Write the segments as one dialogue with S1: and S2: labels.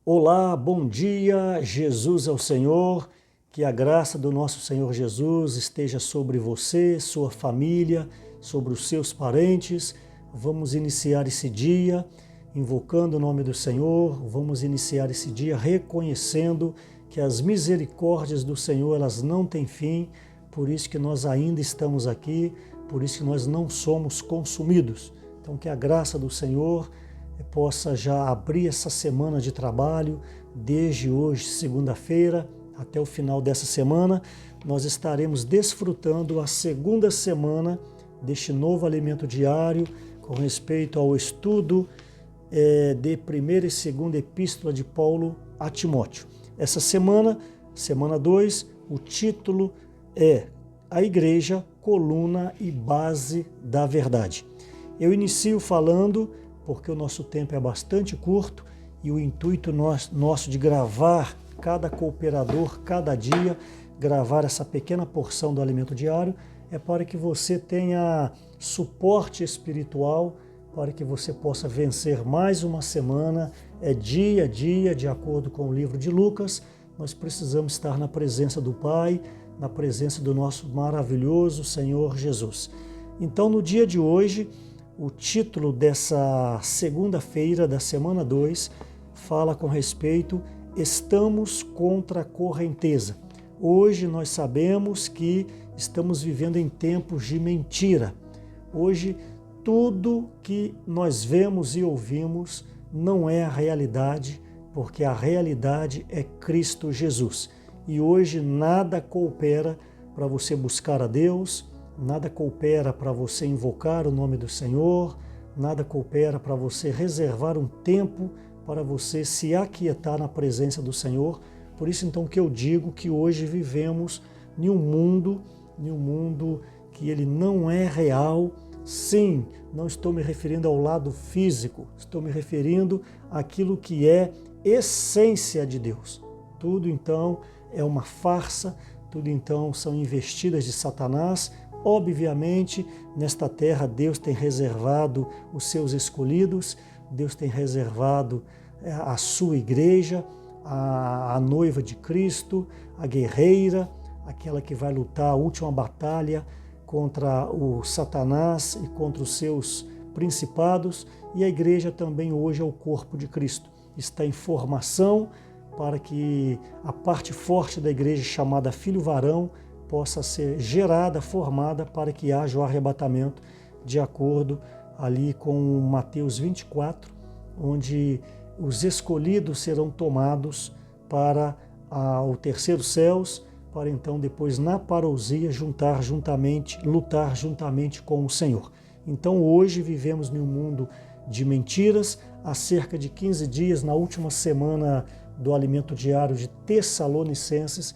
S1: Olá, bom dia, Jesus é o Senhor, que a graça do nosso Senhor Jesus esteja sobre você, sua família, sobre os seus parentes. Vamos iniciar esse dia invocando o nome do Senhor, vamos iniciar esse dia reconhecendo que as misericórdias do Senhor, elas não têm fim, por isso que nós ainda estamos aqui, por isso que nós não somos consumidos. Então que a graça do Senhor possa já abrir essa semana de trabalho, desde hoje, segunda-feira, até o final dessa semana, nós estaremos desfrutando a segunda semana deste novo alimento diário, com respeito ao estudo de primeira e segunda epístola de Paulo a Timóteo. Essa semana, semana 2, o título é A Igreja, Coluna e Base da Verdade. Eu inicio falando porque o nosso tempo é bastante curto e o intuito nosso de gravar cada cooperador, cada dia, gravar essa pequena porção do alimento diário, é para que você tenha suporte espiritual, para que você possa vencer mais uma semana, dia a dia, de acordo com o livro de Lucas. Nós precisamos estar na presença do Pai, na presença do nosso maravilhoso Senhor Jesus. Então, no dia de hoje, o título dessa segunda-feira da semana 2 fala com respeito Estamos contra a correnteza. Hoje nós sabemos que estamos vivendo em tempos de mentira. Hoje tudo que nós vemos e ouvimos não é a realidade, porque a realidade é Cristo Jesus. E hoje nada coopera para você buscar a Deus, nada coopera para você invocar o nome do Senhor, nada coopera para você reservar um tempo para você se aquietar na presença do Senhor. Por isso então que eu digo que hoje vivemos em um mundo que ele não é real. Sim, não estou me referindo ao lado físico, estou me referindo àquilo que é essência de Deus. Tudo então é uma farsa, tudo então são investidas de Satanás. Obviamente, nesta terra, Deus tem reservado os seus escolhidos, Deus tem reservado a sua igreja, a noiva de Cristo, a guerreira, aquela que vai lutar a última batalha contra o Satanás e contra os seus principados. E a igreja também hoje é o corpo de Cristo. Está em formação para que a parte forte da igreja, chamada filho varão, possa ser gerada, formada, para que haja o arrebatamento, de acordo ali com Mateus 24, onde os escolhidos serão tomados para o terceiro céus, para então depois na parousia lutar juntamente com o Senhor. Então hoje vivemos em um mundo de mentiras. Há cerca de 15 dias, na última semana do alimento diário de Tessalonicenses,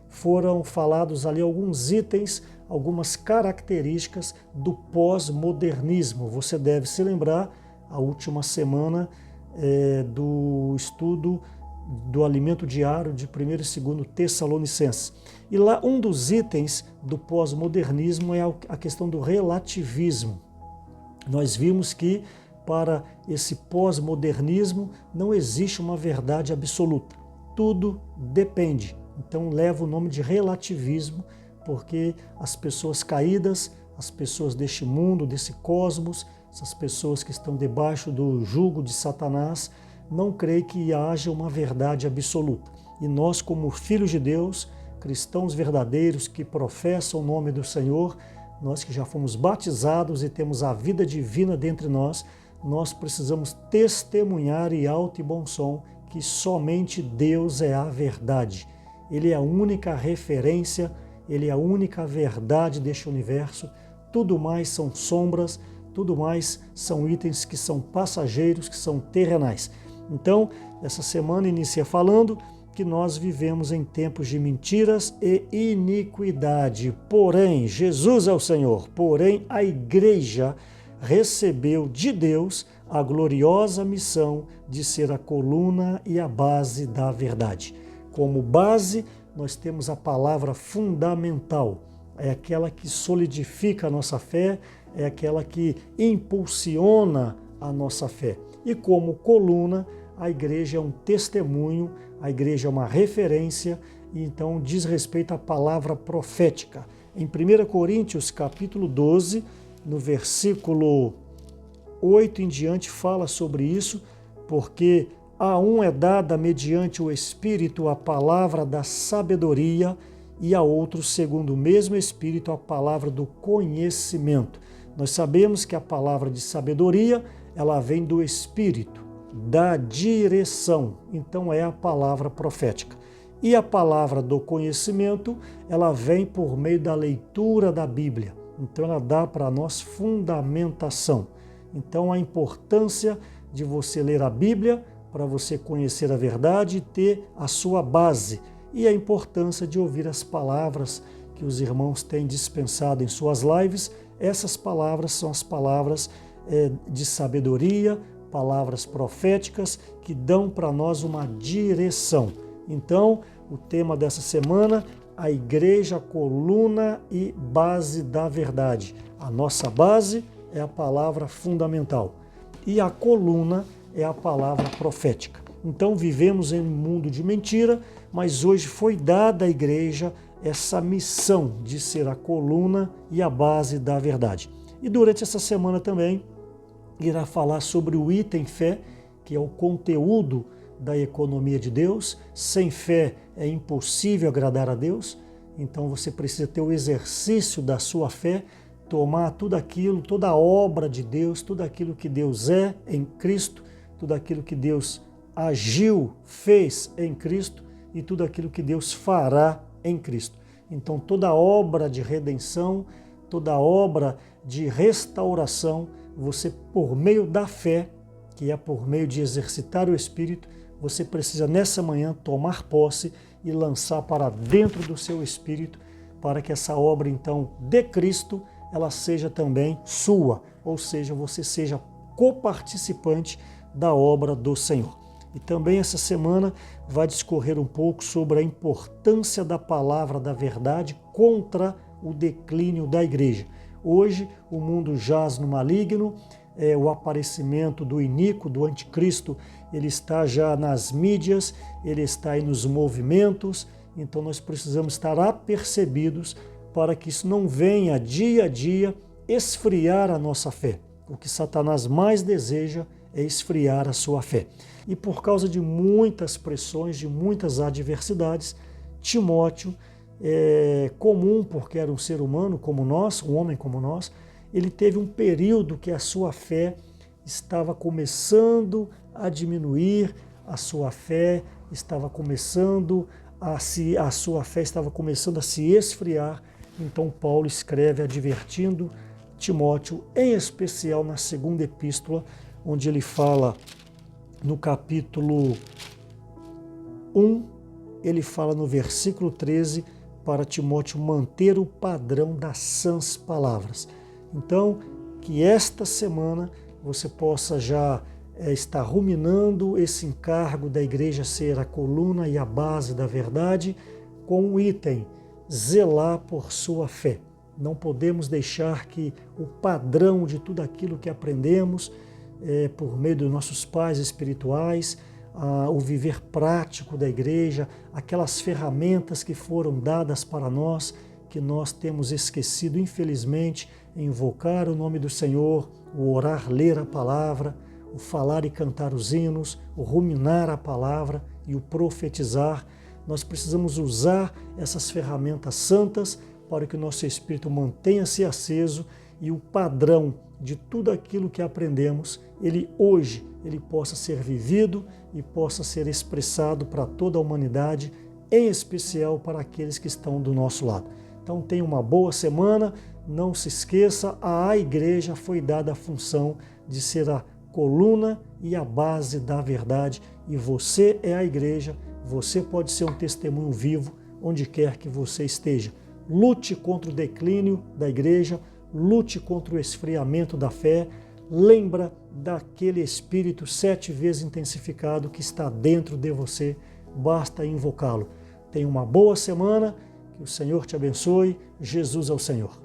S1: foram falados ali alguns itens, algumas características do pós-modernismo. Você deve se lembrar, a última semana do estudo do alimento diário de 1º e 2º Tessalonicenses. E lá um dos itens do pós-modernismo é a questão do relativismo. Nós vimos que para esse pós-modernismo não existe uma verdade absoluta. Tudo depende. Então leva o nome de relativismo, porque as pessoas caídas, as pessoas deste mundo, desse cosmos, essas pessoas que estão debaixo do jugo de Satanás, não creem que haja uma verdade absoluta. E nós, como filhos de Deus, cristãos verdadeiros que professam o nome do Senhor, nós que já fomos batizados e temos a vida divina dentre nós, nós precisamos testemunhar em alto e bom som que somente Deus é a verdade. Ele é a única referência, ele é a única verdade deste universo. Tudo mais são sombras, tudo mais são itens que são passageiros, que são terrenais. Então, essa semana inicia falando que nós vivemos em tempos de mentiras e iniquidade. Porém, Jesus é o Senhor, porém a igreja recebeu de Deus a gloriosa missão de ser a coluna e a base da verdade. Como base, nós temos a palavra fundamental, é aquela que solidifica a nossa fé, é aquela que impulsiona a nossa fé. E como coluna, a igreja é um testemunho, a igreja é uma referência, e então diz respeito à palavra profética. Em 1 Coríntios, capítulo 12, no versículo 8 em diante, fala sobre isso, porque a um é dada mediante o Espírito a palavra da sabedoria e a outro, segundo o mesmo Espírito, a palavra do conhecimento. Nós sabemos que a palavra de sabedoria, ela vem do Espírito, da direção, então é a palavra profética. E a palavra do conhecimento, ela vem por meio da leitura da Bíblia, então ela dá para nós fundamentação. Então a importância de você ler a Bíblia para você conhecer a verdade e ter a sua base, e a importância de ouvir as palavras que os irmãos têm dispensado em suas lives. Essas palavras são as palavras de sabedoria, palavras proféticas que dão para nós uma direção. Então, o tema dessa semana, a igreja, coluna e base da verdade. A nossa base é a palavra fundamental e a coluna é a palavra profética. Então, vivemos em um mundo de mentira, mas hoje foi dada à igreja essa missão de ser a coluna e a base da verdade. E durante essa semana também irá falar sobre o item fé, que é o conteúdo da economia de Deus. Sem fé é impossível agradar a Deus, então você precisa ter o exercício da sua fé, tomar tudo aquilo, toda a obra de Deus, tudo aquilo que Deus é em Cristo, tudo aquilo que Deus agiu, fez em Cristo e tudo aquilo que Deus fará em Cristo. Então toda obra de redenção, toda obra de restauração, você por meio da fé, que é por meio de exercitar o Espírito, você precisa nessa manhã tomar posse e lançar para dentro do seu espírito, para que essa obra então de Cristo, ela seja também sua, ou seja, você seja coparticipante da obra do Senhor. E também essa semana vai discorrer um pouco sobre a importância da palavra da verdade contra o declínio da igreja. Hoje o mundo jaz no maligno, o aparecimento do iníquo, do anticristo, ele está já nas mídias, ele está aí nos movimentos, então nós precisamos estar apercebidos para que isso não venha dia a dia esfriar a nossa fé. O que Satanás mais deseja é esfriar a sua fé. E por causa de muitas pressões, de muitas adversidades, Timóteo, comum porque era um ser humano como nós, um homem como nós, ele teve um período que a sua fé estava começando a diminuir, a sua fé estava começando a se esfriar. Então Paulo escreve advertindo Timóteo, em especial na segunda epístola, onde ele fala no capítulo 1, ele fala no versículo 13 para Timóteo manter o padrão das sãs palavras. Então, que esta semana você possa já estar ruminando esse encargo da igreja ser a coluna e a base da verdade, com o item zelar por sua fé. Não podemos deixar que o padrão de tudo aquilo que aprendemos por meio dos nossos pais espirituais, o viver prático da igreja, aquelas ferramentas que foram dadas para nós, que nós temos esquecido, infelizmente, invocar o nome do Senhor, o orar, ler a palavra, o falar e cantar os hinos, o ruminar a palavra e o profetizar. Nós precisamos usar essas ferramentas santas para que o nosso espírito mantenha-se aceso e o padrão de tudo aquilo que aprendemos, ele possa ser vivido e possa ser expressado para toda a humanidade, em especial para aqueles que estão do nosso lado. Então tenha uma boa semana, não se esqueça, à igreja foi dada a função de ser a coluna e a base da verdade, e você é a igreja, você pode ser um testemunho vivo onde quer que você esteja. Lute contra o declínio da igreja, lute contra o esfriamento da fé, lembra daquele Espírito 7 vezes intensificado que está dentro de você, basta invocá-lo. Tenha uma boa semana, que o Senhor te abençoe, Jesus é o Senhor.